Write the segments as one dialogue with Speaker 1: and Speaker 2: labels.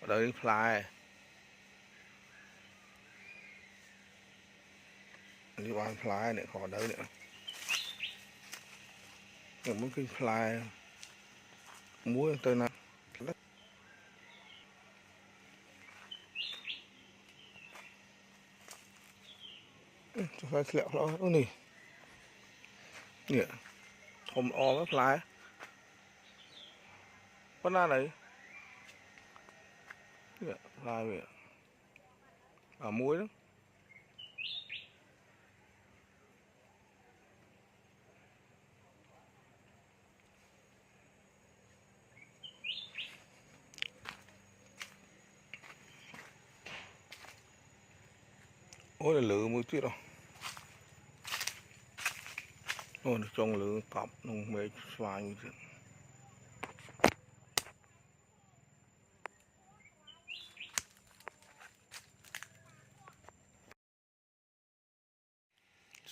Speaker 1: Đấy fly đi bán fly này khỏi đấy nữa, nhưng muốn cái fly muối tới nào cho phải lẹo nó nè nè thom o với fly con na đấy nè fly về à muối đó ôi là lửa muối tuyết rồi ôi trong lửa cọp nông mê xoài như thế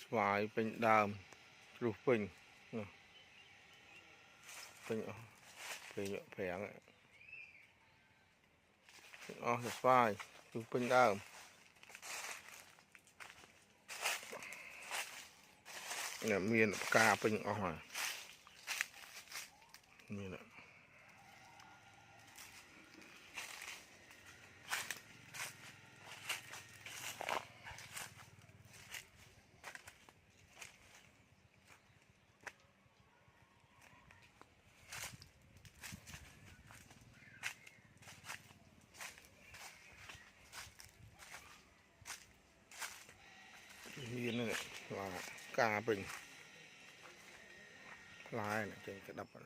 Speaker 1: xoài bên đàm rụp bình bình bình phèn này xoài rụp bình đàm nè miền cà bình ở như này miền này là cà bình lai này trên cái đập này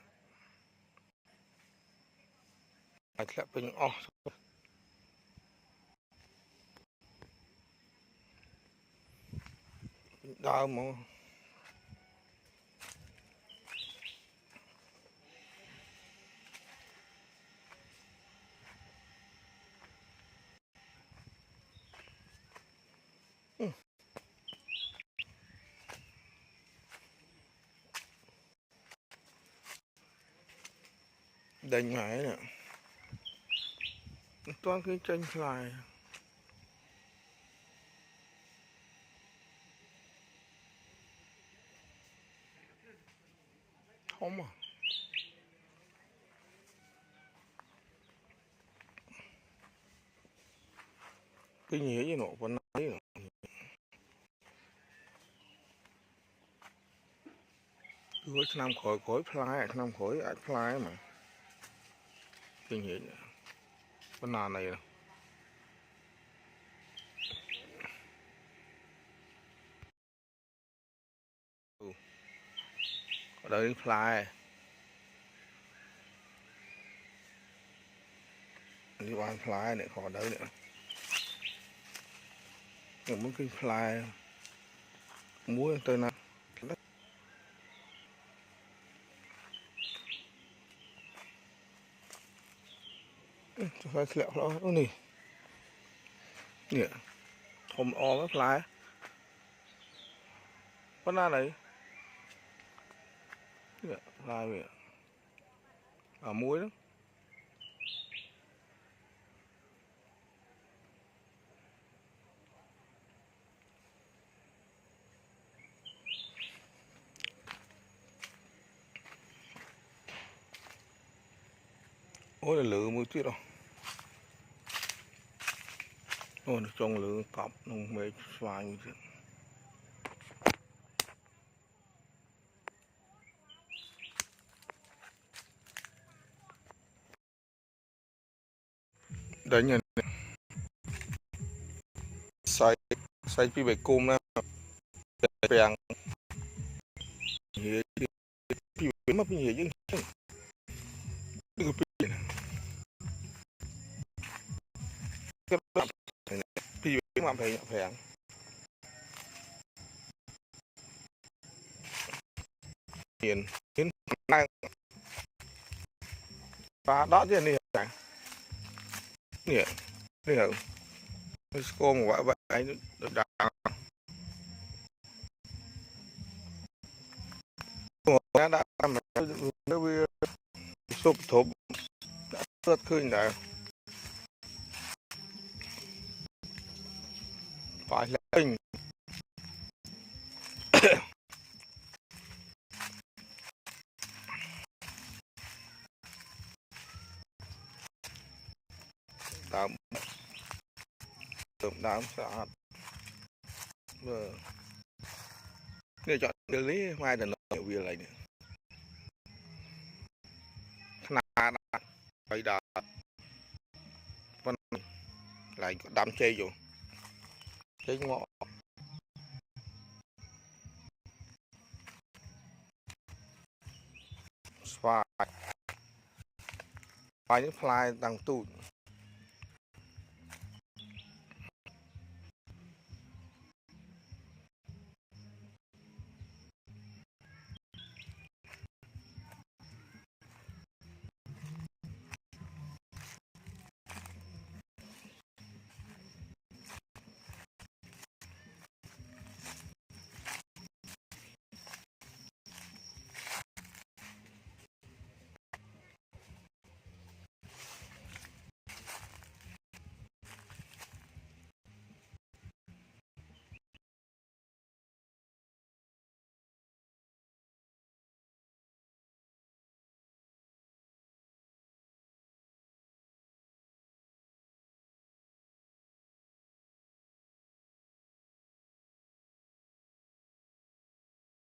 Speaker 1: lại bình đau mà đánh máy nè toàn cái tranh lại không à cái nhía như nổ con ấy cứ năm khối khối fly năm khối fly mà cái nhía con nào này nè ở đây fly đi bán fly này khỏi đấy nữa, nhưng muốn cái fly muối tới nào cho phải lẹo nó nè nè thom o với fly con na đấy nè fly về à muối đó ôi là lửa muối tuyết rồi ôi trong lửa cọp nông mê xoài như thế đấy nhỉ sai sai pi bể cung nè bèn gì pi bể mà pi gì chứ đừng pi cái pi bể mà phải phèn hiền hiến năng và đó chứ này nè nè cô một vậy anh đã làm nó bị sụp thủng đã rất khơi đã Kinh. Đám đám sạch. Người chọn xử lý mai đừng nói việc này nữa. Khá đã bây giờ vẫn lại đám chê vô chê ngọ xoài những fly đang tụt